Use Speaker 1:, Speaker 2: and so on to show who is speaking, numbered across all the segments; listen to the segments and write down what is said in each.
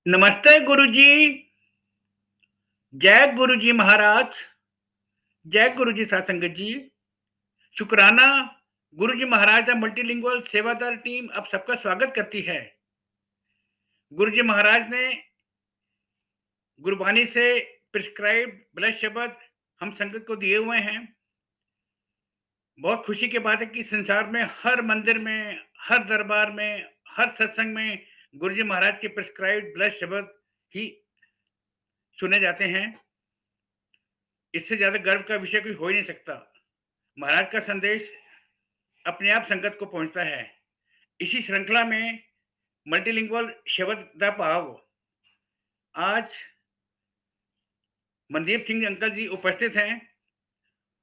Speaker 1: नमस्ते गुरुजी। जय गुरुजी महाराज। जय गुरुजी सत्संगत जी। शुक्राना। गुरुजी महाराज द मल्टीलिंगुअल सेवादार टीम आप सबका स्वागत करती है। गुरुजी महाराज ने गुरबानी से प्रिस्क्राइब ब्लड शब्द हम संगत को दिए हुए हैं। बहुत खुशी की बात है कि संसार में हर मंदिर में, हर दरबार में, हर सत्संग में गुरुजी महाराज के प्रिस्क्राइब ब्लड शब्द ही सुने जाते हैं। इससे ज्यादा गर्व का विषय कोई हो ही नहीं सकता। महाराज का संदेश अपने आप संगत को पहुंचता है। इसी श्रृंखला में मल्टीलिंगुअल शब्द दा भाव आज मनदीप सिंह अंकल जी उपस्थित हैं।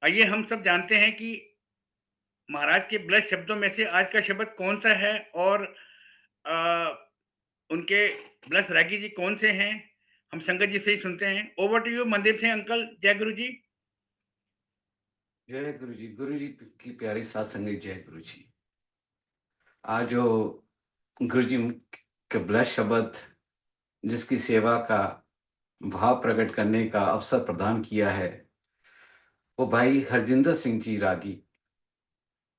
Speaker 1: आइए हम सब जानते हैं कि महाराज के ब्लड शब्दों में से आज का शब्द कौन सा है और आ, उनके ब्लड रागी जी कौन से हैं। हम संगत जी से ही सुनते हैं। Over to you Mandeep Singh uncle. जय गुरु जी।
Speaker 2: जय गुरु जी की प्यारी साथ संगत। जय गुरु जी। आज जो गुरु जी के ब्लड शब्द जिसकी सेवा का भाव प्रकट करने का अवसर प्रदान किया है वो भाई हरजिंदर सिंह जी रागी,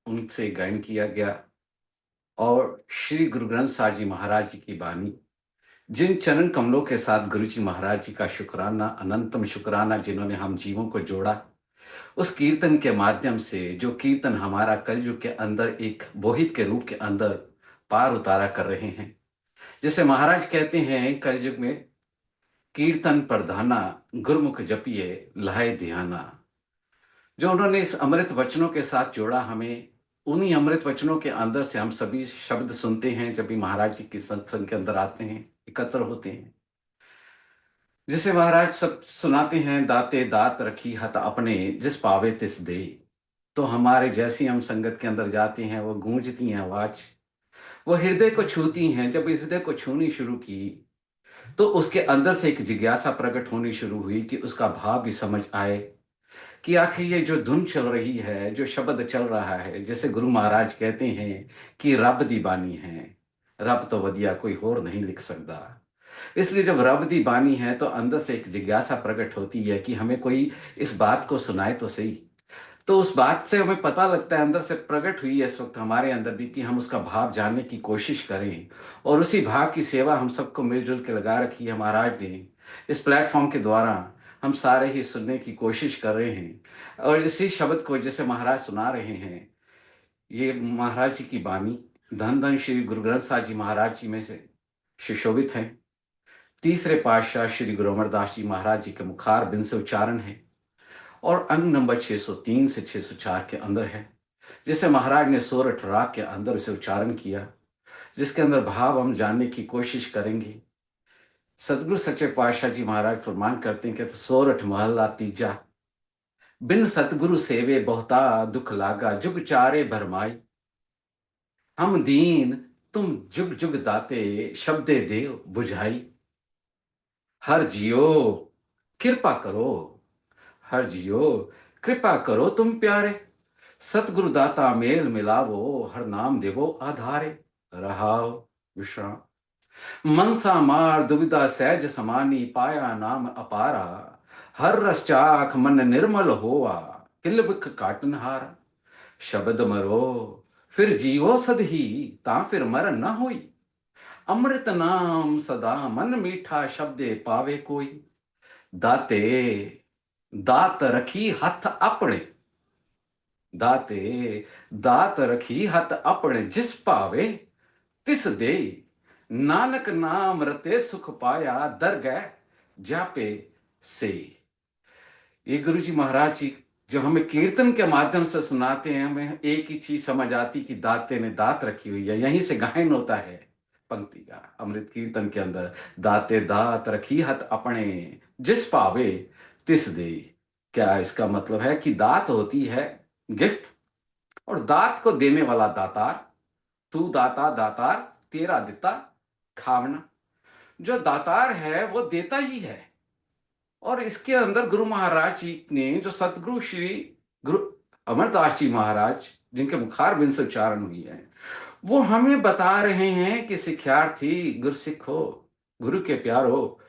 Speaker 2: उनसे गायन किया गया। और श्री गुरु ग्रंथ साहिब जी महाराज जी की बानी, जिन चरण कमलों के साथ गुरु जी महाराज जी का शुक्राना, अनंतम शुक्राना, जिन्होंने हम जीवों को जोड़ा। उस कीर्तन के माध्यम से जो कीर्तन हमारा कलयुग के अंदर एक बोहित के रूप के अंदर पार उतारा कर रहे हैं। जैसे महाराज कहते हैं कलयुग में कीर्तन प्रधाना, गुरमुख जपिए लहाए ध्याना। जो उन्होंने इस अमृत वचनों के साथ जोड़ा हमें, उन्हीं अमृत वचनों के अंदर से हम सभी शब्द सुनते हैं जब भी महाराज जी के सत्संग के अंदर आते हैं, एकत्र होते हैं। जिसे महाराज सब सुनाते हैं, दाते दात रखी हत अपने, जिस पावे तिस दे। तो हमारे जैसी हम संगत के अंदर जाते हैं, वो गूंजती हैं आवाज, वो हृदय को छूती हैं। जब हृदय को छूनी शुरू की तो उसके अंदर से एक जिज्ञासा प्रकट होनी शुरू हुई कि उसका भाव भी समझ आए कि आखिर ये जो धुन चल रही है, जो शब्द चल रहा है, जैसे गुरु महाराज कहते हैं कि रब दी बानी है, रब तो वधिया कोई और नहीं लिख सकता। इसलिए जब रब दी बानी है तो अंदर से एक जिज्ञासा प्रकट होती है कि हमें कोई इस बात को सुनाए तो सही। तो उस बात से हमें पता लगता है, अंदर से प्रकट हुई है इस वक्त हमारे अंदर भी, कि हम उसका भाव जानने की कोशिश करें। और उसी भाव की सेवा हम सबको मिलजुल के लगा रखी है महाराज ने। इस प्लेटफॉर्म के द्वारा हम सारे ही सुनने की कोशिश कर रहे हैं। और इसी शब्द को जैसे महाराज सुना रहे हैं, ये महाराज जी की बानी धन धन श्री गुरु ग्रंथ साहिब जी महाराज जी में से सुशोभित है। तीसरे पातशाह श्री गुरु अमरदास जी महाराज जी के मुखार बिन से उच्चारण है और अंग नंबर 603 से 604 के अंदर है, जिसे महाराज ने सोरठ राग के अंदर से उच्चारण किया, जिसके अंदर भाव हम जानने की कोशिश करेंगे। सदगुरु सच्चे पातशाह जी महाराज फरमान करते हैं कि तो सोरठ महला तीजा, बिन सतगुरु सेवे बहुता दुख लागा, जुग चारे भरमाई। हम दीन तुम जुग जुग दाते, शब्दे देव बुझाई। हर जियो कृपा करो, हर जियो कृपा करो तुम प्यारे, सतगुरु दाता मेल मिलावो, हर नाम देवो आधारे। रहाओ विश्राम, मनसा मार दुविधा सहज समानी, पाया नाम अपारा। हर रस चाख मन निर्मल होआ, किलबिख काटन हारा। शब्द मरो फिर जीवो सदही, ता फिर मर न होई। अमृत नाम सदा मन मीठा, शब्दे पावे कोई। दाते दात रखी हथ अपने, दाते दात रखी हत अपने, जिस पावे तिस दे। नानक नाम रते सुख पाया, दर गए जापे से। ये गुरु जी महाराज जी जो हमें कीर्तन के माध्यम से सुनाते हैं, हमें एक ही चीज समझ आती कि दाते ने दात रखी हुई है। यहीं से गायन होता है पंक्ति का अमृत कीर्तन के अंदर, दाते दात रखी हत अपने, जिस पावे तिस दे। क्या इसका मतलब है कि दात होती है गिफ्ट, और दात को देने वाला दातार, तू दाता दातार तेरा दिता खावना। जो दातार है वो देता ही है। और इसके अंदर गुरु महाराज जी ने जो सतगुरु श्री गुरु अमरदास जी महाराज, जिनके मुखार बिन से उच्चारण हुई है, वो हमें बता रहे हैं कि सिखार्थी गुरसिख हो, गुरु के प्यारो,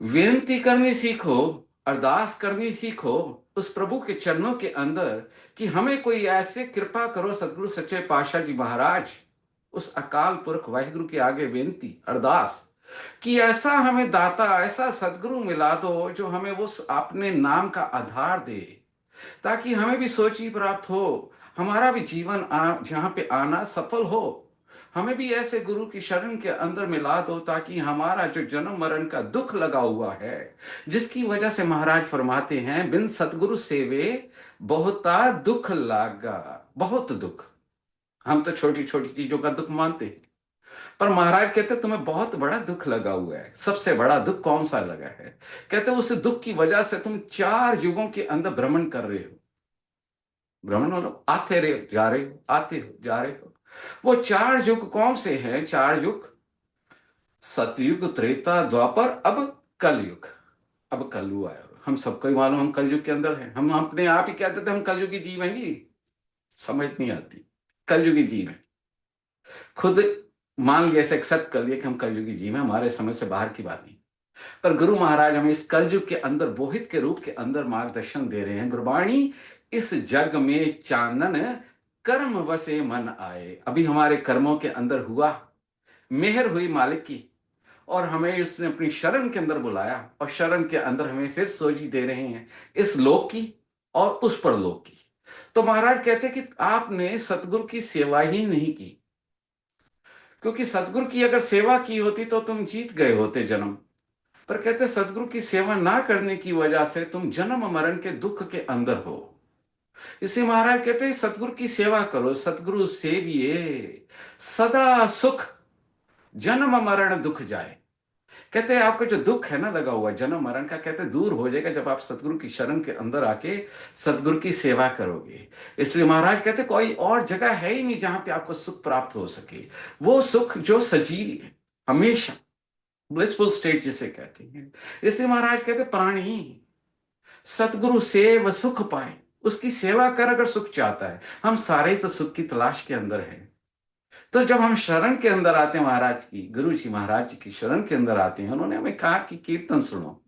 Speaker 2: विनती करनी सीखो, अरदास करनी सीखो उस प्रभु के चरणों के अंदर कि हमें कोई ऐसे कृपा करो सतगुरु सच्चे पातशाह जी महाराज, उस अकाल पुरख वाहिगुरु के आगे बेनती अरदास कि ऐसा हमें दाता, ऐसा सतगुरु मिला दो जो हमें उस अपने नाम का आधार दे, ताकि हमें भी सोची प्राप्त हो, हमारा भी जीवन जहां पे आना सफल हो। हमें भी ऐसे गुरु की शरण के अंदर मिला दो ताकि हमारा जो जन्म मरण का दुख लगा हुआ है, जिसकी वजह से महाराज फरमाते हैं बिन सतगुरु सेवे बहुता दुख लागा, बहुत दुख। हम तो छोटी छोटी चीजों का दुख मानते हैं, पर महाराज कहते तुम्हें बहुत बड़ा दुख लगा हुआ है। सबसे बड़ा दुख कौन सा लगा है? कहते उस दुख की वजह से तुम 4 युगों के अंदर भ्रमण कर रहे हो। भ्रमण मतलब आते रहे जा रहे हो, आते हो जा रहे हो। वो 4 युग कौन से हैं? 4 युग, सतयुग, त्रेता, द्वापर, अब कलयुग। अब कलयुग आया। हम सबको ही मालूम हम कलयुग के अंदर हैं। हम अपने आप ही कहते थे हम कलयुगी जीव हैं जी, समझ नहीं आती। कलयुगी जीव है, खुद मान लिया, एक्सेप्ट कर लिया कि हम कलयुगी जीव हैं, हमारे समझ से बाहर की बात नहीं। पर गुरु महाराज हमें इस कलयुग के अंदर बोहित के रूप के अंदर मार्गदर्शन दे रहे हैं। गुरबाणी, इस जग में चानन कर्म वसे मन आए। अभी हमारे कर्मों के अंदर हुआ, मेहर हुई मालिक की, और हमें उसने अपनी शरण के अंदर बुलाया, और शरण के अंदर हमें फिर सोजी दे रहे हैं इस लोक की और उस परलोक की। तो महाराज कहते कि आपने सतगुरु की सेवा ही नहीं की, क्योंकि सतगुरु की अगर सेवा की होती तो तुम जीत गए होते जन्म। पर कहते सतगुरु की सेवा ना करने की वजह से तुम जन्म मरण के दुख के अंदर हो। इसे महाराज कहते हैं सतगुरु की सेवा करो, सतगुरु सेविए सदा सुख, जन्म मरण दुख जाए। कहते हैं आपका जो दुख है ना लगा हुआ जन्म मरण का, कहते दूर हो जाएगा जब आप सतगुरु की शरण के अंदर आके सतगुरु की सेवा करोगे। इसलिए महाराज कहते कोई और जगह है ही नहीं जहां पे आपको सुख प्राप्त हो सके। वो सुख जो सजीव है, हमेशा ब्लिसफुल स्टेट जिसे कहते हैं। इसलिए महाराज कहते प्राणी सतगुरु सेव सुख पाए, उसकी सेवा कर अगर सुख चाहता है। हम सारे तो सुख की तलाश के अंदर हैं। तो जब हम शरण के अंदर आते हैं महाराज की, गुरु जी महाराज जी की शरण के अंदर आते हैं, उन्होंने हमें कहा कि कीर्तन सुनो,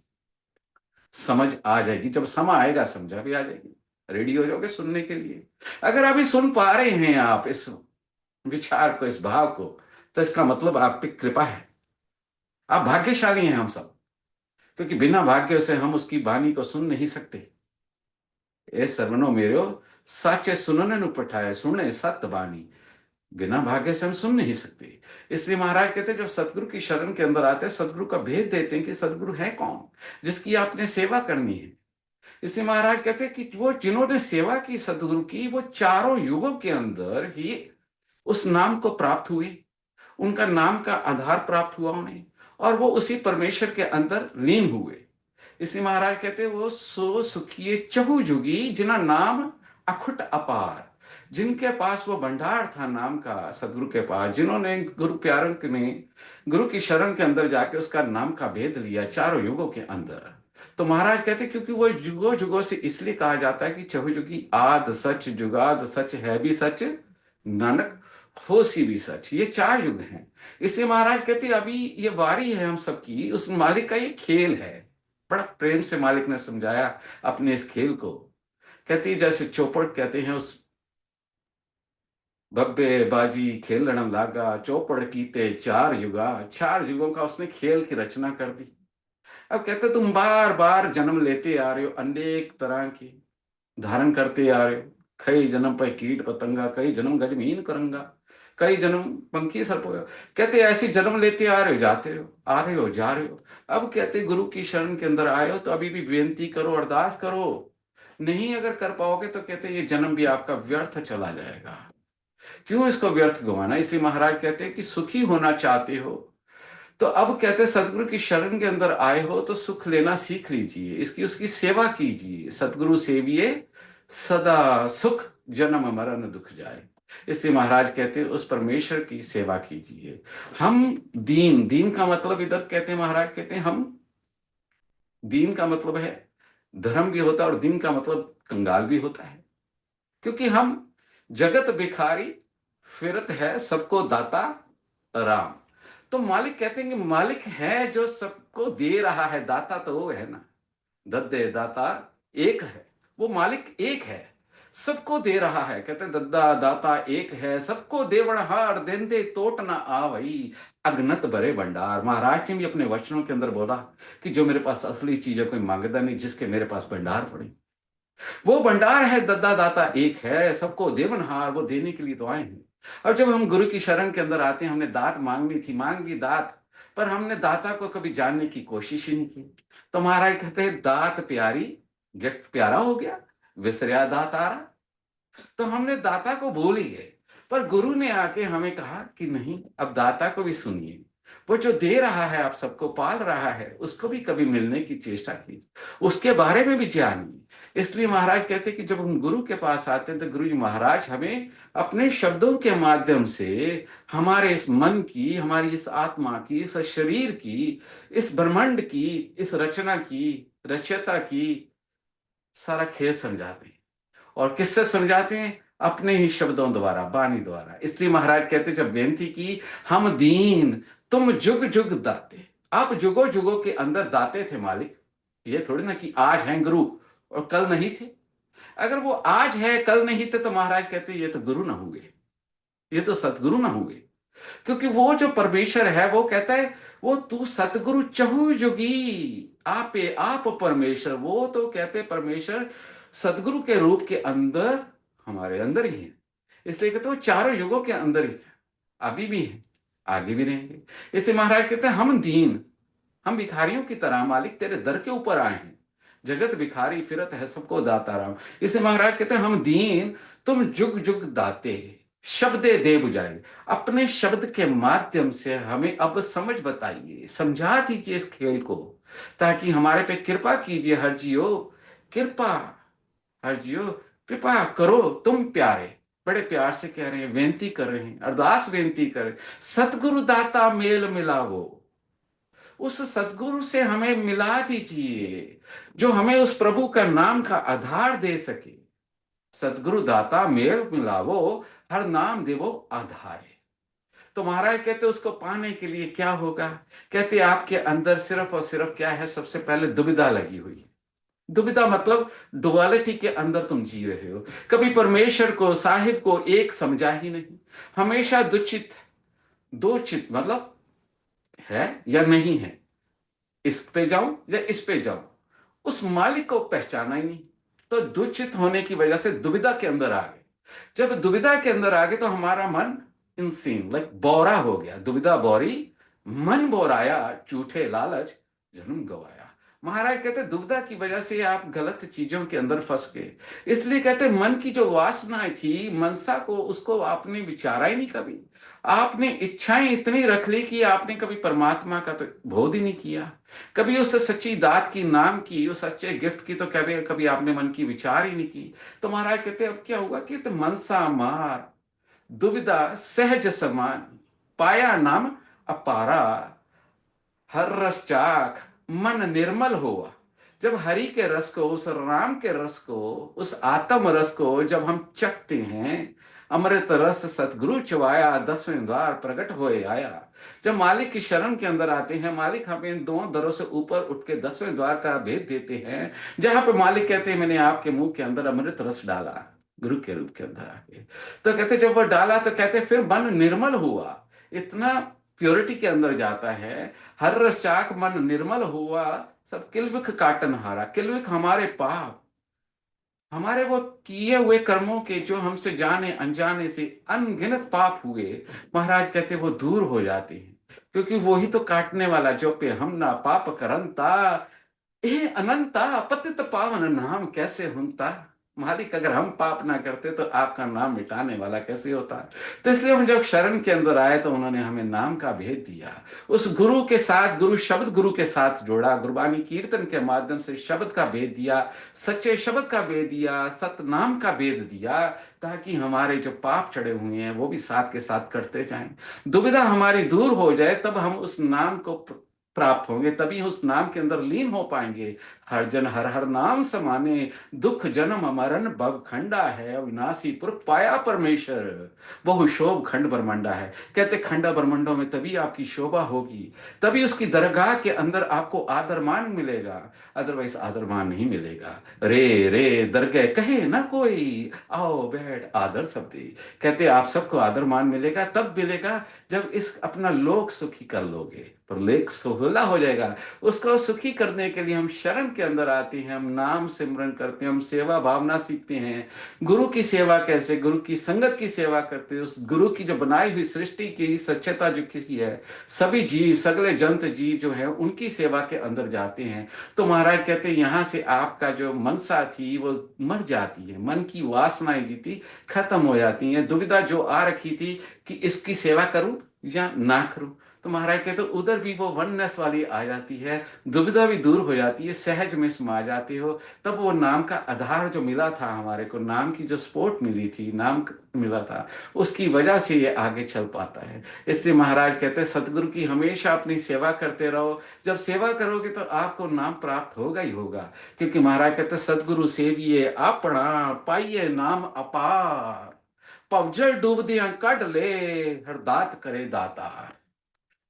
Speaker 2: समझ आ जाएगी। जब समय आएगा समझा भी आ जाएगी, रेडी हो जाओगे सुनने के लिए। अगर अभी सुन पा रहे हैं आप इस विचार को, इस भाव को, तो इसका मतलब आप पे कृपा है। आप भाग्यशाली हैं हम सब, क्योंकि बिना भाग्य से हम उसकी वाणी को सुन नहीं सकते। ए सर्वनो मेरो सच सुनने नु पठाए, सुने सत्य वाणी, बिना भाग्य से हम सुन नहीं सकते। इसलिए महाराज कहते हैं जब सतगुरु की शरण के अंदर आते हैं, सतगुरु का भेद देते हैं कि सतगुरु है कौन, जिसकी आपने सेवा करनी है। इसलिए महाराज कहते हैं कि वो जिन्होंने सेवा की सतगुरु की, वो 4 युगों के अंदर ही उस नाम को प्राप्त हुए, उनका नाम का आधार प्राप्त हुआ उन्हें, और वो उसी परमेश्वर के अंदर लीन हुए। इसलिए महाराज कहते हैं वो सो सुखिए चहु जुगी जिना नाम अखुट अपार। जिनके पास वो भंडार था नाम का, सदगुरु के पास, जिन्होंने गुरु प्यारन में गुरु की शरण के अंदर जाके उसका नाम का भेद लिया 4 युगों के अंदर। तो महाराज कहते क्योंकि वो जुगों जुगों से इसलिए कहा जाता है कि चहुजुगी आद सच, जुगाद सच, है भी सच, नानक होसी भी सच। ये 4 युग हैं। इसलिए महाराज कहते अभी ये वारी है हम सबकी, उस मालिक का ये खेल है। बड़ा प्रेम से मालिक ने समझाया अपने इस खेल को। कहती जैसे चौपड़ कहते हैं, उस बब्बे बाजी खेलन लागा, चौपड़ कीते 4 युगा। 4 युगों का उसने खेल की रचना कर दी। अब कहते तुम बार बार जन्म लेते आ रहे हो, अनेक तरह की धारण करते आ रहे हो। कई जन्म पे कीट पतंगा, कई जन्म गजमीन करंगा, कई जन्म पंखी सर्प। कहते ऐसे जन्म लेते आ रहे हो, जाते रहो, आ रहे हो, जा रहे हो। अब कहते गुरु की शरण के अंदर आए हो तो अभी भी बेनती करो, अरदास करो। नहीं अगर कर पाओगे तो कहते ये जन्म भी आपका व्यर्थ चला जाएगा। क्यों इसको व्यर्थ गंवाना? इसलिए महाराज कहते हैं कि सुखी होना चाहते हो तो अब कहते सतगुरु की शरण के अंदर आए हो तो सुख लेना सीख लीजिए, इसकी उसकी सेवा कीजिए। सतगुरु सेविए सदा सुख, जन्म मरण दुख जाए। इसलिए महाराज कहते हैं उस परमेश्वर की सेवा कीजिए। हम दीन, दीन का मतलब इधर कहते हैं महाराज कहते हैं हम, दीन का मतलब है धर्म भी होता है और दीन का मतलब कंगाल भी होता है। क्योंकि हम जगत भिखारी, फिरत है सबको दाता राम। तो मालिक कहते हैं कि मालिक है जो सबको दे रहा है, दाता तो वो है ना, दद्दे दाता एक है, वो मालिक एक है, सबको दे रहा है। कहते हैं दद्दा दाता एक है, सबको देवड़हार देंदे तोट ना आवई, अगनत भरे भंडार। महाराज ने भी अपने वचनों के अंदर बोला कि जो मेरे पास असली चीज है कोई मांगता नहीं, जिसके मेरे पास भंडार पड़े, वो भंडार है। दद्दा दाता एक है, सबको देवनहार, वो देने के लिए तो आए हैं। अब जब हम गुरु की शरण के अंदर आते हैं, हमने दात मांगनी थी, मांगी दात, पर हमने दाता को कभी जानने की कोशिश ही नहीं की। तो महाराज कहते हैं दात प्यारी, गिफ्ट प्यारा हो गया, विसरिया दातारा। तो हमने दाता को भूल ही गए। पर गुरु ने आके हमें कहा कि नहीं, अब दाता को भी सुनिए, वो जो दे रहा है, आप सबको पाल रहा है, उसको भी कभी मिलने की चेष्टा कीजिए, उसके बारे में भी जानिए। इसलिए महाराज कहते कि जब हम गुरु के पास आते हैं तो गुरु जी महाराज हमें अपने शब्दों के माध्यम से हमारे इस मन की, हमारी इस आत्मा की, इस शरीर की, इस ब्रह्मांड की, इस रचना की, रचयिता की सारा खेल समझाते हैं। और किससे समझाते हैं? अपने ही शब्दों द्वारा, वाणी द्वारा। इसलिए महाराज कहते जब बेनती की, हम दीन तुम जुग जुग दाते। आप जुगो जुगो के अंदर दाते थे मालिक। ये थोड़ी ना कि आज हैं गुरु और कल नहीं थे। अगर वो आज है कल नहीं थे तो महाराज कहते ये तो गुरु ना हुए, ये तो सतगुरु ना हुए। क्योंकि वो जो परमेश्वर है वो कहता है वो तू सतगुरु चहु जुगी आपे आप परमेश्वर। वो तो कहते परमेश्वर सतगुरु के रूप के अंदर हमारे अंदर ही है। इसलिए कहते वो चारों युगों के अंदर ही थे, अभी भी है, आगे भी रहेंगे। इसलिए महाराज कहते हैं हम दीन, हम भिखारियों की तरह मालिक तेरे दर के ऊपर आए हैं। जगत भिखारी फिरत है सबको दाता राम। इसे महाराज कहते हैं हम दीन तुम जुग जुग दाते, शब्दे दे बुझाए। अपने शब्द के माध्यम से हमें अब समझ बताइए, समझा दीजिए इस खेल को, ताकि हमारे पे कृपा कीजिए। हर जियो कृपा, हर जियो कृपा करो तुम प्यारे। बड़े प्यार से कह रहे हैं, बेनती कर रहे हैं, अरदास बेनती कर रहे हैं, सतगुरु दाता मेल मिलावो। उस सतगुरु से हमें मिला दीजिए जो हमें उस प्रभु का नाम का आधार दे सके। सतगुरु दाता मेल मिलावो, हर नाम देवो आधार है। तो महाराज कहते उसको पाने के लिए क्या होगा? कहते आपके अंदर सिर्फ और सिर्फ क्या है? सबसे पहले दुविधा लगी हुई है। दुविधा मतलब डुअलिटी के अंदर तुम जी रहे हो। कभी परमेश्वर को, साहिब को एक समझा ही नहीं, हमेशा दुचित, दो चित, मतलब है या नहीं है, इस पे जाऊं या इस पे जाऊं, उस मालिक को पहचाना ही नहीं। तो दुचित होने की वजह से दुविधा के अंदर आ गए। जब दुविधा के अंदर आ गए तो हमारा मन इंसीन लाइक बोरा हो गया। दुविधा बोरी, मन बोराया, झूठे लालच जन्म गवाया। महाराज कहते दुविधा की वजह से आप गलत चीजों के अंदर फंस गए। इसलिए कहते मन की जो वासनाएं थी, मनसा को, उसको आपने विचारा ही नहीं कभी। आपने इच्छाएं इतनी रख ली कि आपने कभी परमात्मा का तो बोध ही नहीं किया, कभी उस सच्ची दात की, नाम की, उस सच्चे गिफ्ट की तो कभी कभी आपने मन की विचार ही नहीं की। तो महाराज कहते अब क्या होगा कि तो मनसा मार दुविधा सहज समान, पाया नाम अपारा, हर रस चाख मन निर्मल हुआ। जब हरि के रस को, उस राम के रस को, उस आत्म रस को जब हम चखते हैं, अमृत रस सतगुरु चवाया, 10वें द्वार प्रकट होए आया। जब मालिक की शरण के अंदर आते हैं, मालिक हमें इन दोनों दरों से ऊपर उठ के 10वें द्वार का भेद देते हैं, जहां पे मालिक कहते हैं मैंने आपके मुंह के अंदर अमृत रस डाला, गुरु के रूप के अंदर आके। तो कहते जब वो डाला तो कहते फिर मन निर्मल हुआ। इतना प्योरिटी के अंदर जाता है, हर रस चाख मन निर्मल हुआ, सब किलविख काटन हारा। किलविख हमारे पाप, हमारे वो किए हुए कर्मों के, जो हमसे जाने अनजाने से अनगिनत पाप हुए, महाराज कहते वो दूर हो जाते हैं। क्योंकि वो ही तो काटने वाला, जो पे हम ना पाप करंता, ए अनंता पतित पावन नाम कैसे हुनता। मालिक अगर हम पाप ना करते तो आपका नाम मिटाने वाला कैसे होता। तो इसलिए हम जब शरण के अंदर आए तो उन्होंने हमें नाम का भेद दिया। उस गुरु के साथ, गुरु शब्द गुरु के साथ जोड़ा, गुरबानी कीर्तन के माध्यम से शब्द का भेद दिया, सच्चे शब्द का भेद दिया, सतनाम का भेद दिया, ताकि हमारे जो पाप चढ़े हुए हैं वो भी साथ के साथ करते जाएं। दुविधा हमारी दूर हो जाए, तब हम उस नाम को प्राप्त होंगे, तभी उस नाम के अंदर लीन हो पाएंगे। हर जन हर हर नाम समाने, दुख जन्म मरण भव खंडा है, अविनाशी पुर पाया परमेश्वर, बहु शोभ खंड ब्रह्मंडा है। कहते खंड ब्रह्मंडों में तभी आपकी शोभा होगी, तभी उसकी दरगाह के अंदर आपको आदर मान मिलेगा, अदरवाइज आदर मान नहीं मिलेगा। रे रे दरगह कहे ना कोई, आओ बैठ आदर सब दे। कहते आप सबको आदर मान मिलेगा तब मिलेगा जब इस अपना लोक सुखी कर लोगे, पर लेख सोहला हो जाएगा। उसको सुखी करने के लिए हम शरण के अंदर आते हैं, हम नाम सिमरन करते हैं, हम सेवा भावना सीखते हैं। गुरु की सेवा कैसे, गुरु की संगत की सेवा करते हैं, उस गुरु की जो बनाई हुई सृष्टि की स्वच्छता जो की है, सभी जीव सगले जंत जीव जो है उनकी सेवा के अंदर जाते हैं। तो महाराज कहते हैं यहाँ से आपका जो मनसा थी वो मर जाती है, मन की वासनाएं जी थी खत्म हो जाती हैं। दुविधा जो आ रखी थी कि इसकी सेवा करूं या ना करूं, तो महाराज कहते उधर भी वो वननेस वाली आ जाती है, दुविधा भी दूर हो जाती है, सहज में समा जाते हो। तब वो नाम का आधार जो मिला था हमारे को, नाम की जो सपोर्ट मिली थी, नाम मिला था, उसकी वजह से ये आगे चल पाता है। इससे महाराज कहते हैं सतगुरु की हमेशा अपनी सेवा करते रहो। जब सेवा करोगे तो आपको नाम प्राप्त होगा ही होगा, क्योंकि महाराज कहते सतगुरु सेविए अपना पाइए नाम अपार, पवजल डूब दिया कड ले, हर दात करे दातार।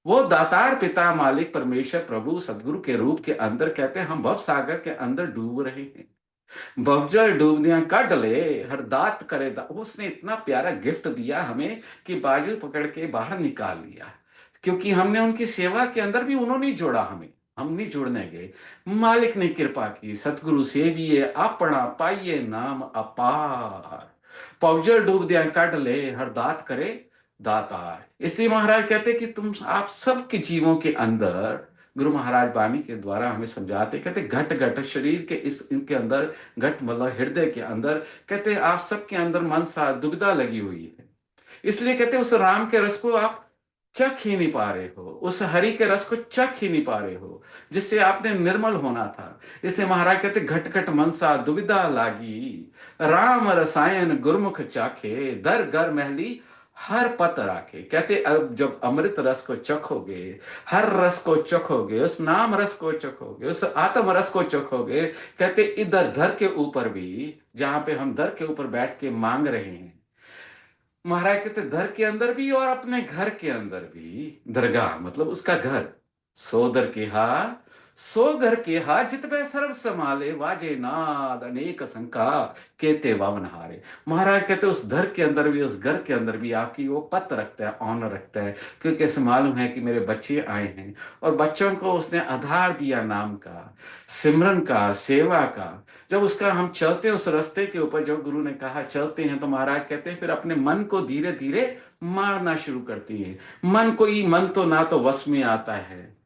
Speaker 2: वो दातार पिता मालिक परमेश्वर प्रभु सदगुरु के रूप के अंदर कहते हैं हम भव सागर के अंदर डूब रहे हैं, भवजल डूब दिया कड ले, हर दात करे उसने इतना प्यारा गिफ्ट दिया हमें कि बाजू पकड़ के बाहर निकाल लिया, क्योंकि हमने उनकी सेवा के अंदर भी उन्होंने जोड़ा हमें, हम नहीं जुड़ने गए। मालिक ने कृपा की, सतगुरु सेविए अपना पाइए नाम अपार, पवजल डूब दिया कड ले, हर दात करे दातार। इसलिए महाराज कहते कि तुम आप सबके जीवों के अंदर, गुरु महाराज वाणी के द्वारा हमें समझाते, कहते घट घट शरीर के इस इनके अंदर, घट मतलब हृदय के अंदर, कहते आप सबके अंदर मन सा दुविधा लगी हुई है। इसलिए कहते उस राम के रस को आप चख ही नहीं पा रहे हो, उस हरि के रस को चख ही नहीं पा रहे हो जिससे आपने निर्मल होना था। इसलिए महाराज कहते घट घट मनसा दुविधा लागी, राम रसायन गुरमुख चाखे, दर घर महली हर पत राखे। कहते अब जब अमृत रस को चखोगे, हर रस को चखोगे, उस नाम रस को चखोगे, उस आत्म रस को चखोगे, कहते इधर धर के ऊपर भी, जहां पे हम दर के ऊपर बैठ के मांग रहे हैं, महाराज कहते घर के अंदर भी और अपने घर के अंदर भी, दरगाह मतलब उसका घर, सो दर के हा, सो घर के हा, जित में सर्व समाले, वाजे नाद अनेक शंका, केते वावन हारे। महाराज कहते उस घर के अंदर भी, उस घर के अंदर भी आपकी वो पत रखता है, ऑनर रखता है, क्योंकि इसे मालूम है कि मेरे बच्चे आए हैं, और बच्चों को उसने आधार दिया नाम का, सिमरन का, सेवा का। जब उसका हम चलते हैं उस रास्ते के ऊपर, जो गुरु ने कहा चलते हैं, तो महाराज कहते हैं फिर अपने मन को धीरे धीरे मारना शुरू करती है। मन तो ना तो वश में आता है,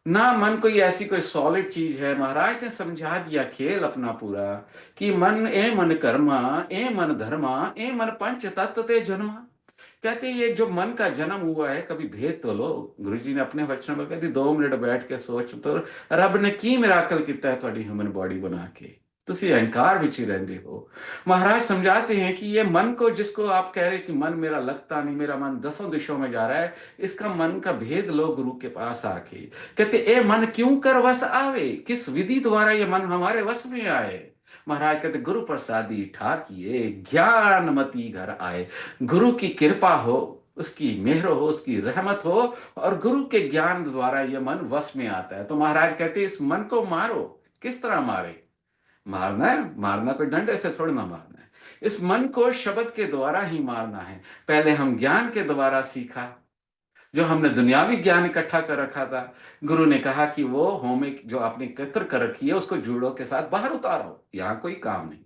Speaker 2: ना मन कोई ऐसी कोई सॉलिड चीज है। महाराज ने समझा दिया खेल अपना पूरा, कि मन ए मन कर्मा, ए मन धर्मा, ए मन पंच तत्व ते जन्मा। कहते ये जो मन का जन्म हुआ है, कभी भेद तो लो। गुरु जी ने अपने वचन में कहते 2 मिनट बैठ के सोच तो, रब ने की मिराकल किया है थोड़ी ह्यूमन बॉडी बना के, तुसी अहंकार विच ही रहंदे हो। महाराज समझाते हैं कि ये मन को, जिसको आप कह रहे कि मन मेरा लगता नहीं, मेरा मन दसों दिशों में जा रहा है, इसका मन का भेद लो गुरु के पास आके। कहते ए मन क्यों कर वश आवे, किस विधि द्वारा ये मन हमारे वश में आए। महाराज कहते गुरु प्रसादी ठाकिए, ज्ञानमती घर आए। गुरु की कृपा हो, उसकी मेहर हो, उसकी रहमत हो, और गुरु के ज्ञान द्वारा यह मन वश में आता है। तो महाराज कहते इस मन को मारो। किस तरह मारे? मारना है, मारना कोई डंडे से थोड़ा ना मारना है, इस मन को शब्द के द्वारा ही मारना है। पहले हम ज्ञान के द्वारा सीखा, जो हमने दुनियावी ज्ञान इकट्ठा कर रखा था, गुरु ने कहा कि वो होमिक जो आपने एकत्र कर रखी है उसको जूड़ों के साथ बाहर उतारो, यहाँ कोई काम नहीं।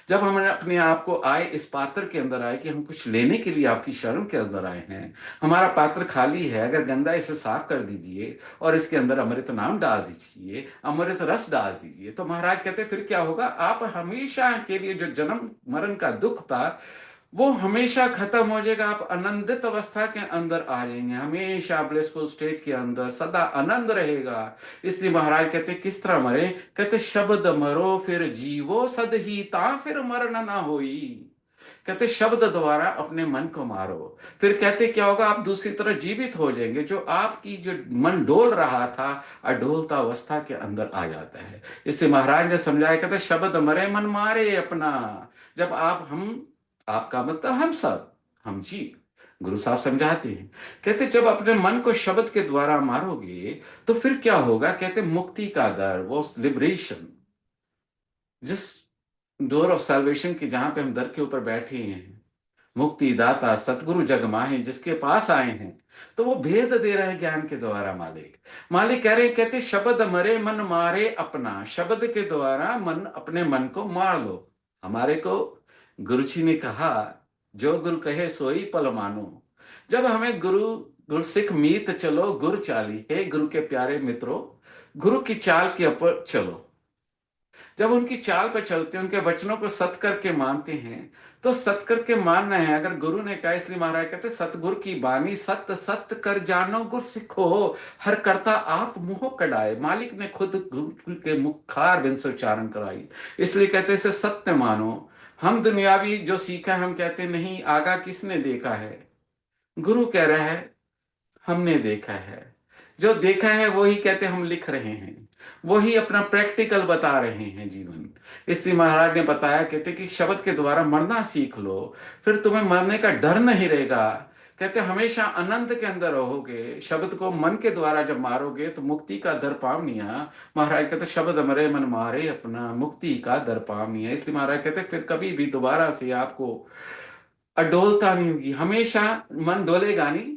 Speaker 2: जब हमने अपने आप को आए, इस पात्र के अंदर आए कि हम कुछ लेने के लिए आपकी शरण के अंदर आए हैं, हमारा पात्र खाली है, अगर गंदा इसे साफ कर दीजिए और इसके अंदर अमृत नाम डाल दीजिए, अमृत रस डाल दीजिए, तो महाराज कहते फिर क्या होगा, आप हमेशा के लिए जो जन्म मरण का दुख था वो हमेशा खत्म हो जाएगा। आप आनंदित अवस्था के अंदर आ जाएंगे, हमेशा ब्लिसफुल स्टेट के अंदर सदा आनंद रहेगा। इसलिए महाराज कहते किस तरह मरे, कहते शब्द मरो फिर जीवो सद ही ता फिर मरण ना होई। कहते शब्द द्वारा अपने मन को मारो, फिर कहते क्या होगा, आप दूसरी तरह जीवित हो जाएंगे। जो आपकी जो मन डोल रहा था, अडोलता अवस्था के अंदर आ जाता है। इससे महाराज ने समझाया, कहते शब्द मरे मन मारे अपना। जब हम, आपका मतलब हम सब, हम जीव, गुरु साहब समझाते हैं, कहते जब अपने मन को शब्द के द्वारा मारोगे तो फिर क्या होगा, कहते मुक्ति का दर, वो लिबरेशन, जिस डोर ऑफ सैल्वेशन के, जहां पे हम दर के ऊपर बैठे हैं, मुक्ति दाता सतगुरु जग माहे जिसके पास आए हैं, तो वो भेद दे रहे हैं ज्ञान के द्वारा। मालिक मालिक कह रहे हैं, कहते शब्द मरे मन मारे अपना, शब्द के द्वारा मन, अपने मन को मार लो। हमारे को गुरु जी ने कहा, जो गुरु कहे सोई पल मानो। जब हमें गुरु, गुरु सिख मीत चलो गुरु चाली, हे गुरु के प्यारे मित्रों, गुरु की चाल के ऊपर चलो। जब उनकी चाल पर चलते हैं, उनके वचनों को सत करके मानते हैं, तो सत करके मानना है। अगर गुरु ने कहा, इसलिए महाराज कहते सतगुरु की बानी सत्य सत्य कर जानो गुर सिखो, हर करता आप मुंह कढ़ाए। मालिक ने खुद गुरु के मुखार बिन से उच्चारण कराई, इसलिए कहते इसे सत्य मानो। हम दुनियावी जो सीखा है, हम कहते नहीं आगा किसने देखा है, गुरु कह रहा है हमने देखा है। जो देखा है वही कहते हम लिख रहे हैं, वही अपना प्रैक्टिकल बता रहे हैं जीवन। इसलिए महाराज ने बताया, कहते कि शब्द के द्वारा मरना सीख लो, फिर तुम्हें मरने का डर नहीं रहेगा। कहते हमेशा आनंद के अंदर रहोगे। शब्द को मन के द्वारा जब मारोगे तो मुक्ति का दर पावनिया। महाराज कहते शब्द मरे मन मारे अपना, मुक्ति का दर पावनिया। इसलिए महाराज कहते फिर कभी भी दोबारा से आपको अडोलता नहीं होगी। हमेशा मन डोलेगा नहीं,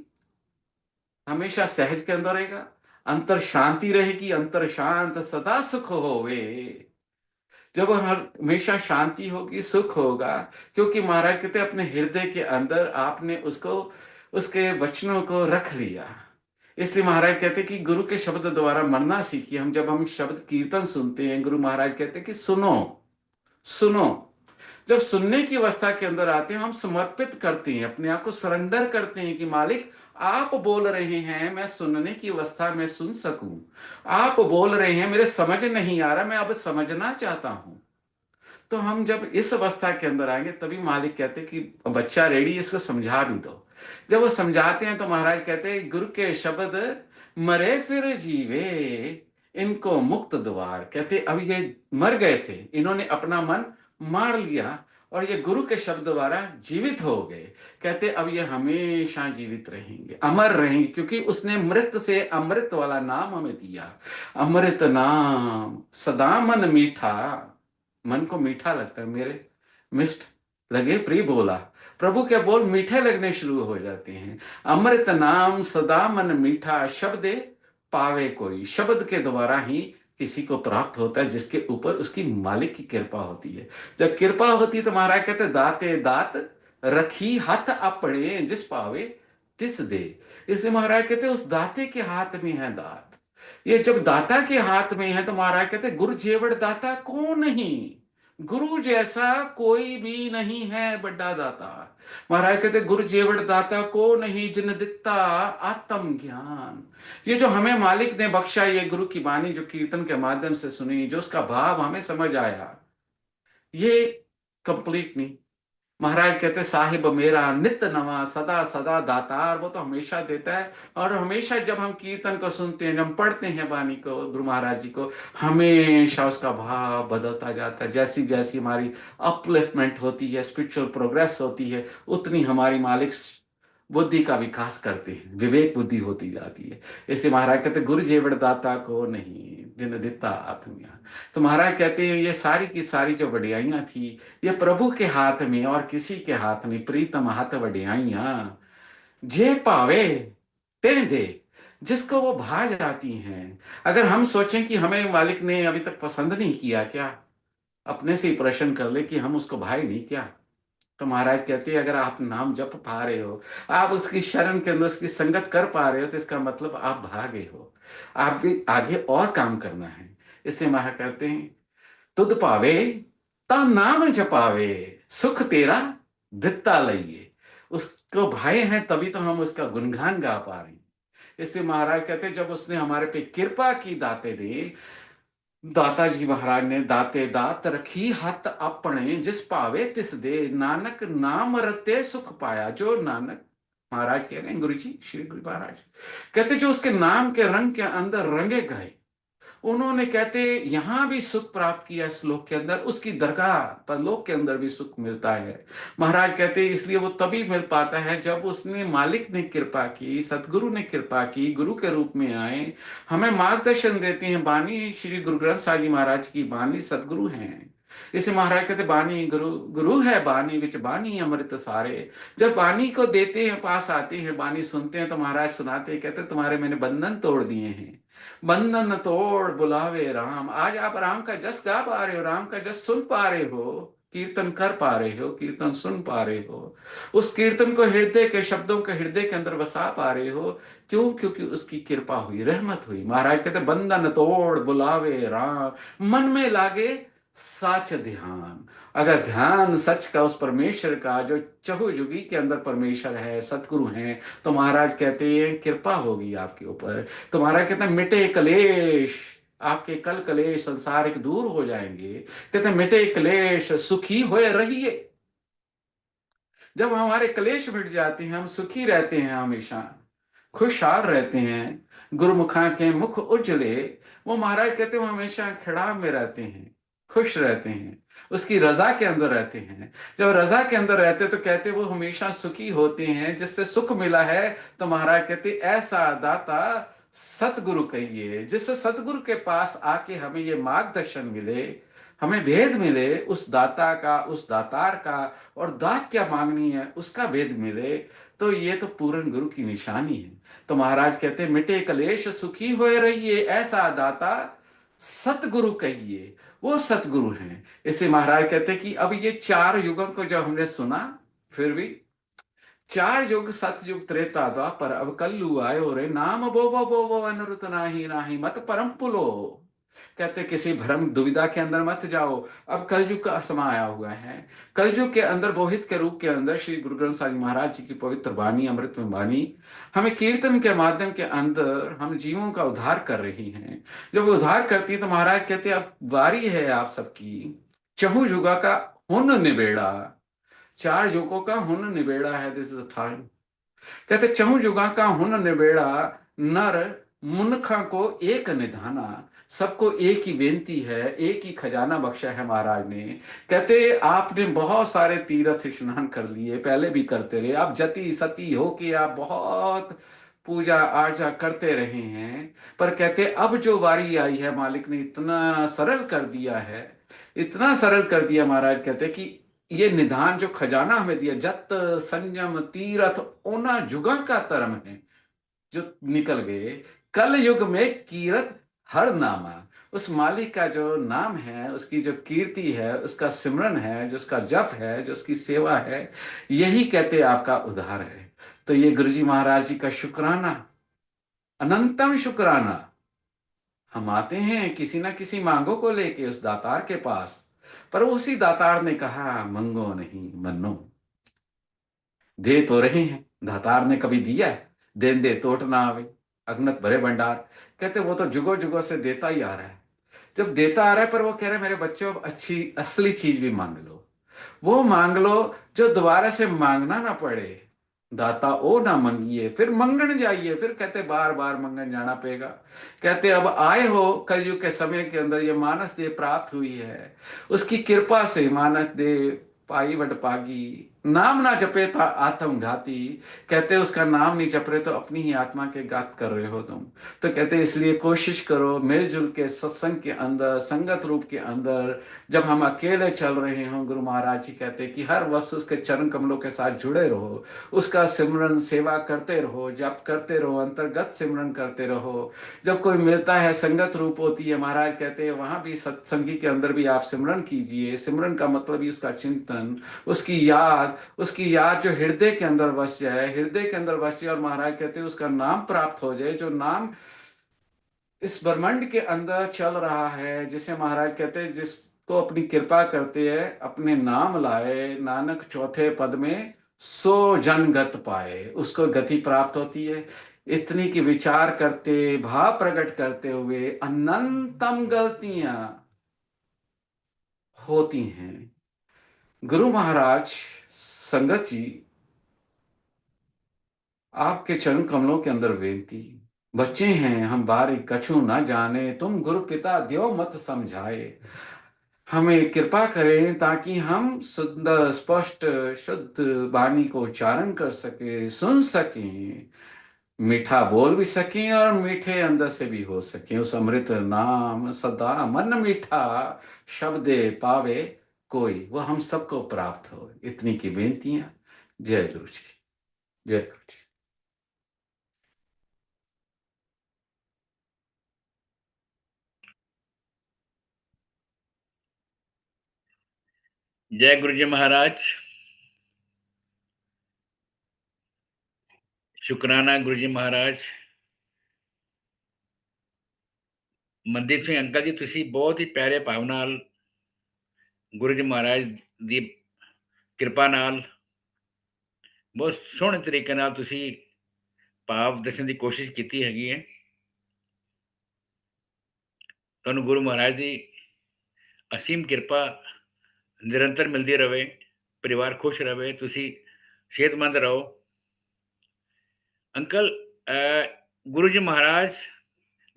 Speaker 2: हमेशा सहज के अंदर रहेगा, अंतर शांति रहेगी, अंतर शांत सदा सुख होवे। जब हमेशा शांति होगी, सुख होगा, क्योंकि महाराज कहते अपने हृदय के अंदर आपने उसको, उसके वचनों को रख लिया। इसलिए महाराज कहते कि गुरु के शब्द द्वारा मरना सीखिए। हम जब हम शब्द कीर्तन सुनते हैं, गुरु महाराज कहते कि सुनो सुनो। जब सुनने की अवस्था के अंदर आते हैं, हम समर्पित करते हैं, अपने आप को सरेंडर करते हैं कि मालिक आप बोल रहे हैं, मैं सुनने की अवस्था में सुन सकूं। आप बोल रहे हैं, मेरे समझ नहीं आ रहा, मैं अब समझना चाहता हूं। तो हम जब इस अवस्था के अंदर आएंगे, तभी मालिक कहते कि बच्चा रेडी, इसको समझा भी दो। जब वो समझाते हैं तो महाराज कहते हैं गुरु के शब्द मरे फिर जीवे, इनको मुक्त द्वार। कहते अब ये मर गए थे, इन्होंने अपना मन मार लिया और ये गुरु के शब्द द्वारा जीवित हो गए। कहते अब ये हमेशा जीवित रहेंगे, अमर रहेंगे, क्योंकि उसने मृत से अमृत वाला नाम हमें दिया। अमृत नाम सदा मन मीठा, मन को मीठा लगता है, मेरे मिष्ट लगे प्रिय बोला। प्रभु के बोल मीठे लगने शुरू हो जाते हैं। अमृत नाम सदा मन मीठा, शब्द पावे कोई। शब्द के द्वारा ही किसी को प्राप्त होता है, जिसके ऊपर उसकी मालिक की कृपा होती है। जब कृपा होती है तो महाराज कहते दाते दात रखी हाथ अपने, जिस पावे तिस दे। इसलिए महाराज कहते उस दाते के हाथ में है दात। ये जब दाता के हाथ में है तो महाराज कहते गुरु जेवड़ दाता को नहीं, गुरु जैसा कोई भी नहीं है बड़ा दाता। महाराज कहते गुरु जेवड़ दाता को नहीं, जिन दिता आत्म ज्ञान। ये जो हमें मालिक ने बख्शा, ये गुरु की वाणी जो कीर्तन के माध्यम से सुनी, जो उसका भाव हमें समझ आया, ये कंप्लीट नहीं। महाराज कहते साहिब मेरा नित नवा सदा सदा दातार, वो तो हमेशा देता है। और हमेशा जब हम कीर्तन को सुनते हैं, जब हम पढ़ते हैं वाणी को, गुरु महाराज जी को, हमेशा उसका भाव बदलता जाता है। जैसी जैसी हमारी अपलिफ्टमेंट होती है, स्पिरिचुअल प्रोग्रेस होती है, उतनी हमारी मालिक बुद्धि का विकास करते हैं, विवेक बुद्धि होती जाती है। इसलिए महाराज कहते गुरु जेवड़ दाता को नहीं, जिन दिता आत्मिया। तो महाराज कहते हैं ये सारी की सारी जो वडियाइयां थी, ये प्रभु के हाथ में और किसी के हाथ में। प्रीतम हाथ वडियाइयां जे पावे ते दे, जिसको वो भा जाती हैं। अगर हम सोचें कि हमें मालिक ने अभी तक पसंद नहीं किया क्या, अपने से ही प्रश्न कर ले कि हम उसको भाई नहीं क्या। तो महाराज कहते हैं अगर आप नाम जप पा रहे हो, आप उसकी शरण के अंदर उसकी संगत कर पा रहे हो, तो इसका मतलब आप भागे हो। आप भी आगे और काम करना है। इसे महाराज कहते हैं तुद पावे ता नाम जपावे, सुख तेरा दित्ता लइए। उसको भाए हैं तभी तो हम उसका गुणगान गा पा रहे हैं। इससे महाराज कहते जब उसने हमारे पे कृपा की दाते ने, दाता जी महाराज ने दाते दात रखी हत अपने, जिस पावे तिस दे, नानक नाम रते सुख पाया। जो नानक महाराज कह रहे हैं, गुरु जी श्री गुरु महाराज कहते, जो उसके नाम के रंग के अंदर रंगे गए, उन्होंने कहते यहां भी सुख प्राप्त किया इस लोक के अंदर, उसकी दरगाह पर लोक के अंदर भी सुख मिलता है। महाराज कहते इसलिए वो तभी मिल पाता है जब उसने, मालिक ने कृपा की, सतगुरु ने कृपा की, गुरु के रूप में आए, हमें मार्गदर्शन देते हैं। बानी श्री गुरु ग्रंथ साहिब जी महाराज की बानी सतगुरु हैं। इसे महाराज कहते बानी गुरु, गुरु है बानी विच बानी अमृत सारे। जब बानी को देते हैं, पास आते हैं, बानी सुनते हैं, तो महाराज सुनाते हैं, कहते तुम्हारे मैंने बंधन तोड़ दिए हैं, बंधन तोड़ बुलावे राम। आज आप राम का जस गा पा रहे हो, राम का जस सुन पा रहे हो, कीर्तन कर पा रहे हो, कीर्तन सुन पा रहे हो, उस कीर्तन को हृदय के शब्दों के हृदय के अंदर बसा पा रहे हो। क्यों? क्योंकि उसकी कृपा हुई, रहमत हुई। महाराज कहते बंधन तोड़ बुलावे राम, मन में लागे साच ध्यान। अगर ध्यान सच का, उस परमेश्वर का जो चहुजुगी के अंदर परमेश्वर है, सतगुरु हैं, तो महाराज कहते हैं कृपा होगी आपके ऊपर। तो महाराज कहते हैं मिटे कलेश, आपके कल कलेश संसारिक दूर हो जाएंगे। कहते हैं मिटे कलेश सुखी होए रहिए। जब हमारे क्लेश मिट जाते हैं, हम सुखी रहते हैं, हमेशा खुशहाल रहते हैं, गुरुमुखा के मुख उजले। वो महाराज कहते हैं वो हमेशा खिड़ाव में रहते हैं, खुश रहते हैं, उसकी रजा के अंदर रहते हैं। जब रजा के अंदर रहते तो कहते वो हमेशा सुखी होते हैं, जिससे सुख मिला है। तो महाराज कहते ऐसा दाता सतगुरु कहिए। जिससे सतगुरु के पास आके हमें ये मार्गदर्शन मिले, हमें भेद मिले उस दाता का, उस दातार का, और दात क्या मांगनी है उसका भेद मिले, तो ये तो पूर्ण गुरु की निशानी है। तो महाराज कहते मिटे कलेश सुखी होए रहिए, ऐसा दाता सतगुरु कहिए। वो सतगुरु हैं। इसे महाराज कहते कि अब ये चार युगों को जब हमने सुना, फिर भी चार युग सतयुग त्रेता द्वापर, अब कलयु आयो रे, नाम बो अनरुत नाही नाही मत परम पुलो। कहते किसी भ्रम दुविधा के अंदर मत जाओ, अब कलयुग का समय आया हुआ है। कलयुग के अंदर बोहित के रूप के अंदर श्री गुरु ग्रंथ साहिब महाराज जी की पवित्र वाणी, अमृत में वाणी, हमें कीर्तन के माध्यम के अंदर हम जीवों का उद्धार कर रही हैं। जब वो उद्धार करती है तो महाराज कहते हैं अब बारी है आप सबकी, चहु युगा का हुन निबेड़ा। चार युगों का हुन निबेड़ा है, दिस इज टाइम। कहते चहु जुगा का हुन निबेड़ा, नर मुनखा को एक निधाना। सबको एक ही बेनती है, एक ही खजाना बख्शा है महाराज ने। कहते आपने बहुत सारे तीर्थ स्नान कर लिए, पहले भी करते रहे, आप जति सती हो कि आप बहुत पूजा आर्चा करते रहे हैं। पर कहते अब जो बारी आई है, मालिक ने इतना सरल कर दिया है, इतना सरल कर दिया महाराज। कहते कि ये निधान जो खजाना हमें दिया, जत संयम तीरथ ओना जुगा का तरम है, जो निकल गए। कल युग में कीरत हर नामा, उस मालिक का जो नाम है, उसकी जो कीर्ति है, उसका सिमरन है, जो उसका जप है, जो उसकी सेवा है, यही कहते आपका उद्धार है। तो ये गुरुजी महाराज जी का शुक्राना, अनंतम शुक्राना। हम आते हैं किसी ना किसी मांगों को लेके उस दातार के पास, पर उसी दातार ने कहा मंगो नहीं मनो। दे तो रहे हैं, दातार ने कभी दिया है? देन दे तोट ना आवे, अगनत भरे भंडार। कहते वो तो जुगो जुगो से देता ही आ रहा है। जब देता आ रहा है, पर वो कह रहे मेरे बच्चों अब अच्छी असली चीज भी मांग लो, वो मांग लो जो दोबारा से मांगना ना पड़े। दाता ओ ना मंगिए फिर मंगन जाइए, फिर कहते बार बार मंगन जाना पड़ेगा। कहते अब आए हो कलयुग के समय के अंदर, ये मानस देह प्राप्त हुई है, उसकी कृपा से मानस देह पाई वट पागी। नाम ना जपे था आत्मघाती। कहते उसका नाम नहीं जप रहे तो अपनी ही आत्मा के घात कर रहे हो तुम। तो कहते इसलिए कोशिश करो मिलजुल के सत्संग के अंदर, संगत रूप के अंदर, जब हम अकेले चल रहे हों, गुरु महाराज जी कहते कि हर वक्त उसके चरण कमलों के साथ जुड़े रहो, उसका सिमरन सेवा करते रहो, जप करते रहो, अंतर्गत सिमरन करते रहो। जब कोई मिलता है, संगत रूप होती है, महाराज कहते हैं वहां भी सत्संगी के अंदर भी आप सिमरन कीजिए। सिमरन का मतलब ही उसका चिंतन, उसकी याद जो हृदय के अंदर बस जाए, हृदय के अंदर बस जाए, और महाराज कहते हैं उसका नाम प्राप्त हो जाए, जो नाम इस ब्रह्मांड के अंदर चल रहा है, जिसे महाराज कहते हैं जिसको अपनी कृपा करते हैं, अपने नाम लाए नानक चौथे पद में, सो जन गत पाए, उसको गति प्राप्त होती है। इतनी की विचार करते, भाव प्रकट करते हुए अनंतम गलतियां होती हैं। गुरु महाराज, संगत जी, आपके चरण कमलों के अंदर बेनती, बच्चे हैं हम बारी कछु ना जाने, तुम गुरु पिता द्यो मत समझाए। हमें कृपा करें ताकि हम सुंदर स्पष्ट शुद्ध वाणी को उच्चारण कर सके, सुन सकें, मीठा बोल भी सकें और मीठे अंदर से भी हो सके। उस अमृत नाम सदा मन मीठा, शब्दे पावे कोई, वो हम सबको प्राप्त हो। इतनी की बेनतियां। जय गुरु जी, जय गुरु जी।
Speaker 1: जय गुरु जी महाराज। शुक्राना गुरु जी महाराज। ਮਨਦੀਪ ਸਿੰਘ ਅੰਕਲ ਜੀ, ਤੁਸੀਂ ਬਹੁਤ ਹੀ ਪਿਆਰੇ ਭਾਵ ਨਾਲ ਗੁਰੂ ਜੀ ਮਹਾਰਾਜ ਦੀ ਕਿਰਪਾ ਨਾਲ ਬਹੁਤ ਸੋਹਣੇ ਤਰੀਕੇ ਨਾਲ ਤੁਸੀਂ ਭਾਵ ਦੱਸਣ ਦੀ ਕੋਸ਼ਿਸ਼ ਕੀਤੀ ਹੈਗੀ ਹੈ। ਤੁਹਾਨੂੰ ਗੁਰੂ ਮਹਾਰਾਜ ਦੀ ਅਸੀਮ ਕਿਰਪਾ ਨਿਰੰਤਰ ਮਿਲਦੀ ਰਹੇ, ਪਰਿਵਾਰ ਖੁਸ਼ ਰਹੇ, ਤੁਸੀਂ ਸਿਹਤਮੰਦ ਰਹੋ। ਅੰਕਲ, ਗੁਰੂ ਜੀ ਮਹਾਰਾਜ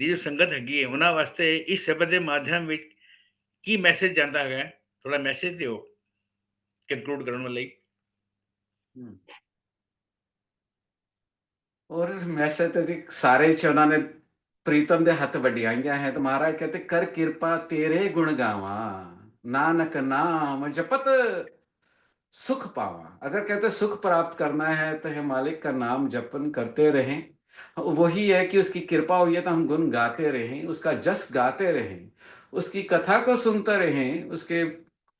Speaker 1: ਦੀ ਜੋ ਸੰਗਤ ਹੈਗੀ ਹੈ, ਉਹਨਾਂ ਵਾਸਤੇ ਇਸ ਸ਼ਬਦ ਦੇ ਮਾਧਿਅਮ ਵਿੱਚ ਕੀ ਮੈਸੇਜ ਜਾਂਦਾ ਹੈਗਾ? ਥੋੜਾ ਮੈਸੇਜ ਦਿਓ ਕੰਕਲੂਡ ਕਰਨ ਲਈ।
Speaker 2: और वैसे तो सारे च उन्होंने प्रीतम दे हथ वड्डियाइयां हैं, तो महाराज कहते कर कृपा तेरे गुण गावा, नानक नाम जपत सुख पावा। अगर कहते सुख प्राप्त करना है तो हे मालिक का नाम जपन करते रहें। वही है कि उसकी कृपा हुई है तो हम गुण गाते रहें, उसका जस गाते रहें, उसकी कथा को सुनते रहें, उसके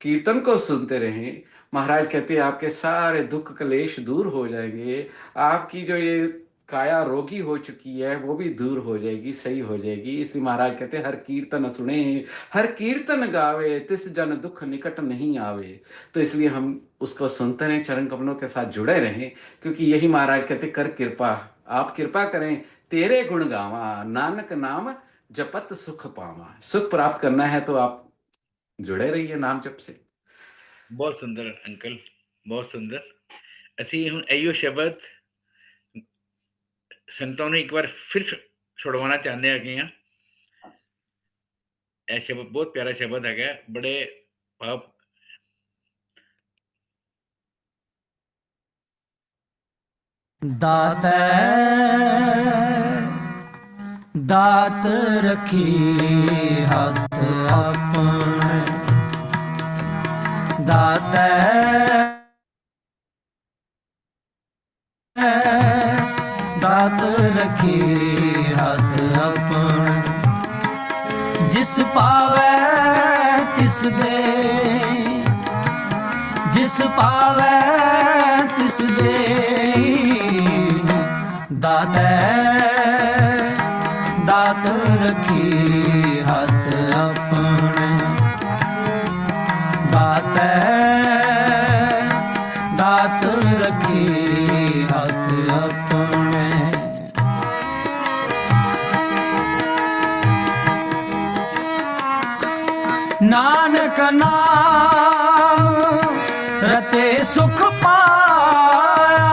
Speaker 2: कीर्तन को सुनते रहें। महाराज कहते हैं आपके सारे दुख क्लेश दूर हो जाएंगे, आपकी जो ये काया रोगी हो चुकी है वो भी दूर हो जाएगी, सही हो जाएगी। इसलिए महाराज कहते हर कीर्तन सुने, हर कीर्तन गावे, तिस जन दुख निकट नहीं आवे। तो इसलिए हम उसको सुनते रहें, चरण कमलों के साथ जुड़े रहें, क्योंकि यही महाराज कहते कर कृपा, आप कृपा करें, तेरे गुण गावा, नानक नाम जपत सुख पावा। सुख प्राप्त करना है तो आप जुड़े रहिए नाम जप से।
Speaker 1: बहुत सुंदर अंकल, बहुत सुंदर। ਅਸੀਂ ਹੁਣ ਇਹੋ ਸ਼ਬਦ ਸੰਗਤਾਂ ਨੂੰ ਇੱਕ ਵਾਰ ਫਿਰ ਛੁਡਵਾਉਣਾ ਚਾਹੁੰਦੇ ਹੈਗੇ ਆ। ਇਹ ਸ਼ਬਦ ਬਹੁਤ ਪਿਆਰਾ ਸ਼ਬਦ ਹੈਗਾ, ਬੜੇ ਭਾਵ।
Speaker 3: दातै दात रखी हथ अपने, दातै दात रखी हथ अपने, जिस पावै तिस दे, जिस पावै तिस दे, दातै दात रखी हथ अपने, दातै दात रखी हथ अपने। नानक नाम रते सुख पाया,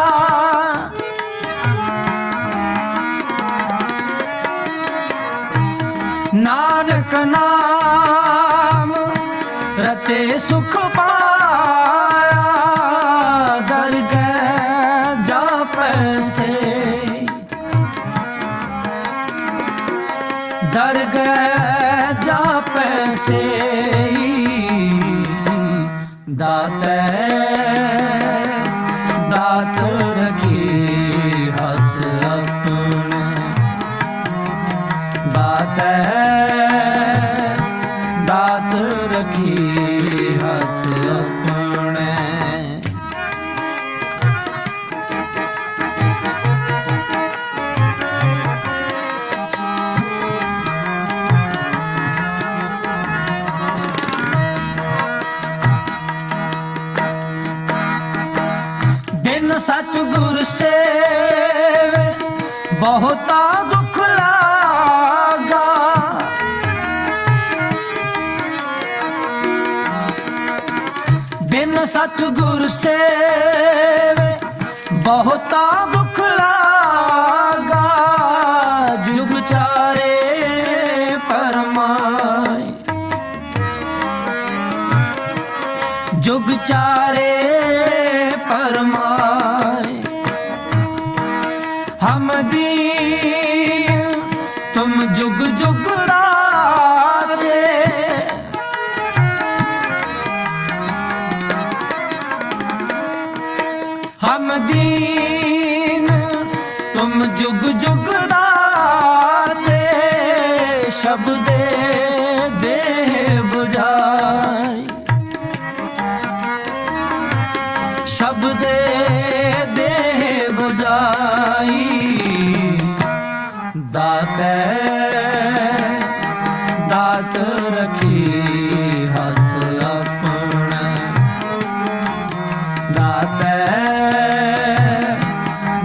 Speaker 3: नानक नाम रते सुख पाया, दरगह जा पैसे, दरगह जा पैसे, दातै दात रखी हथ अपने, दातै दात रखी हथ अपने। ਬਹੁਤਾ ਦੁੱਖ ਲਾਗਾ। ਬਿਨ ਸਤਿਗੁਰ ਸੇਵੇ ਬਹੁਤਾ ਦੁੱਖ ਲਾਗਾ। ਜੁਗ ਚਾਰੇ ਪਰਮਾਈ जुग चारे परमाय। हम दीन तुम जुग जुग राते। हम दीन तुम जुग जुग राते। शब्दे देह बुझाई शब्दे देह बुझाई। दाते दात रखी हाथ अपने। दाते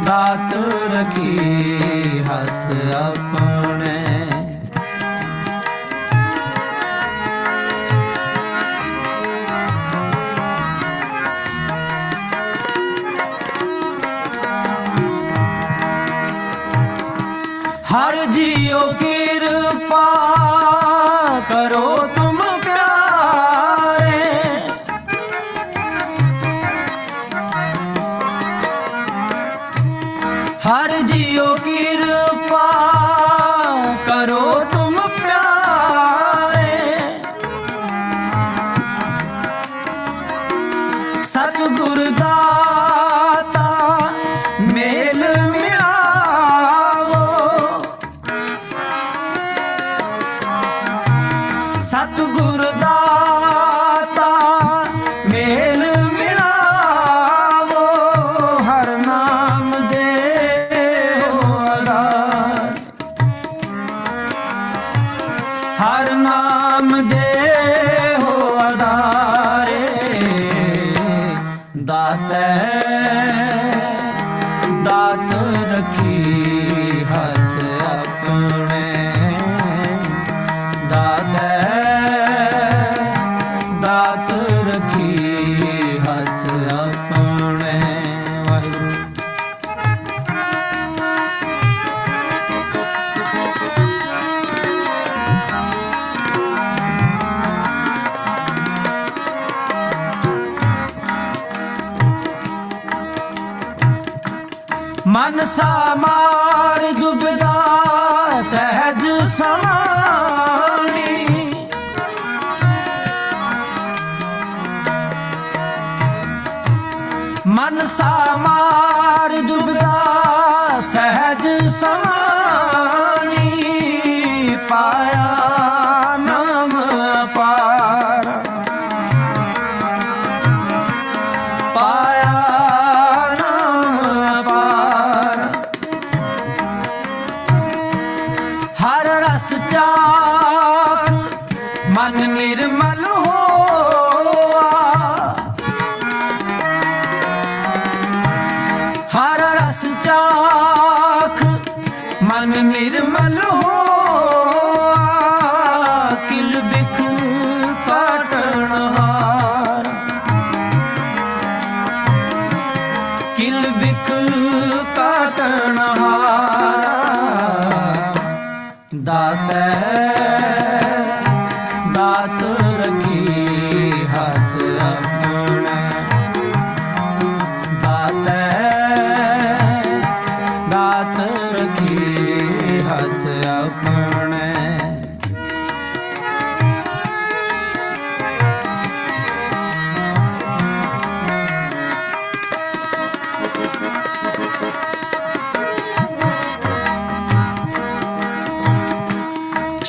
Speaker 3: दात रखी हाथ अपने। हर जियो कृपा करो तुम प्यारे। हर जियो कृपा करो तुम प्यारे। सतगुर दाता मेल मिलावो। सतगुर दाता मेल मिलावो। हर नाम दे आधार। हर नाम दे आधारे। दाते दात रखी हाथ अपने। दाते दात रखी हाथ अपने। वाहिगुरू। मनसा मार दुबदा सहज समानी। मनसा मार दुबदा सहज समानी। पाया नाम पार पाया नाम पार। हर रस चाख मन निर्मल होआ। हर रस चाख मन निर्मल होआ। किल बिख काटन हार। किल बिख काटन हारा। दाते दात रखी हाथ अपने। दाते दात रखी हाथ अपने।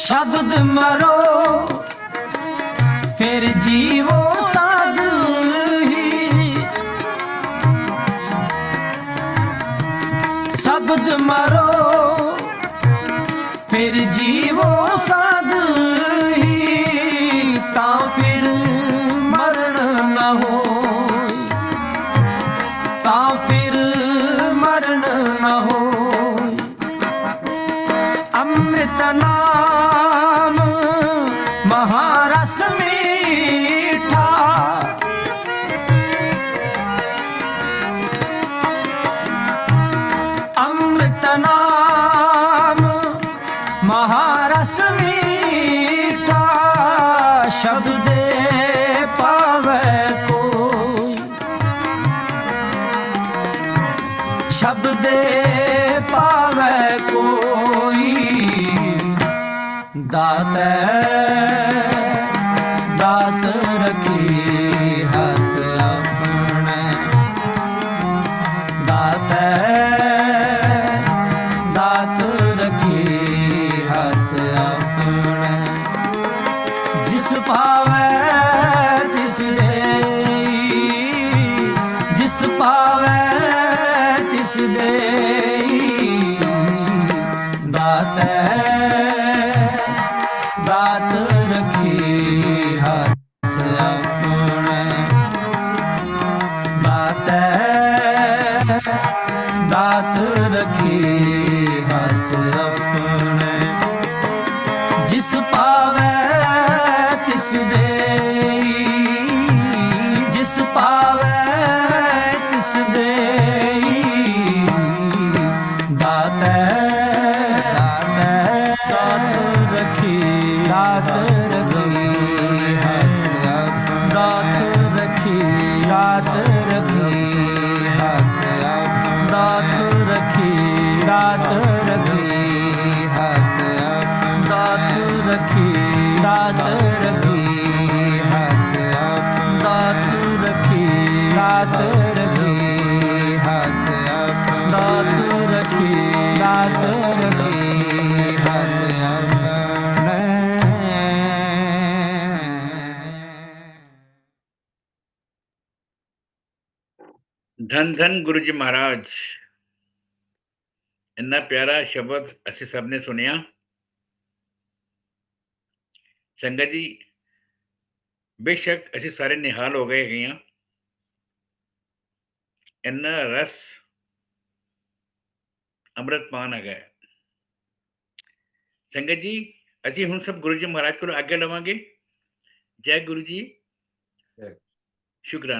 Speaker 3: शब्द मरो फिर जीवो साध ही। शब्द मरो फिर जीवो साध ही। ता फिर मरण न हो। ता फिर मरण न हो। नाम महारस मीठा शब्द पावे कोई शब्द पावे कोई दाते दात रखी हाथ अपने दाते दात रखी हाथ अपने जिस पावे तिस देई जिस पावे तिस देई दाते दात रखी हाथ अपने दाते दात रखी हाथ अपने जिस पावे तिस देई जिस पावे तिस देई दाते दात रखी दात रखी दात रखी दात रखी हाथ दात रखी दात रखी हाथ दात रखी दात रखी हाथ दात रखी दात रखी हाथ दात रखी दात रखी हाथ
Speaker 1: धन धन गुरु जी महाराज इन्ना प्यारा शब्द असी सबने सुनिया संगत जी बेशक असी सारे निहाल हो गए हैं इन्ना रस अमृतपान आ गया संगत जी असी हुण सब गुरु जी महाराज को आगे लवांगे जय गुरु जी
Speaker 2: जय।
Speaker 1: शुक्राना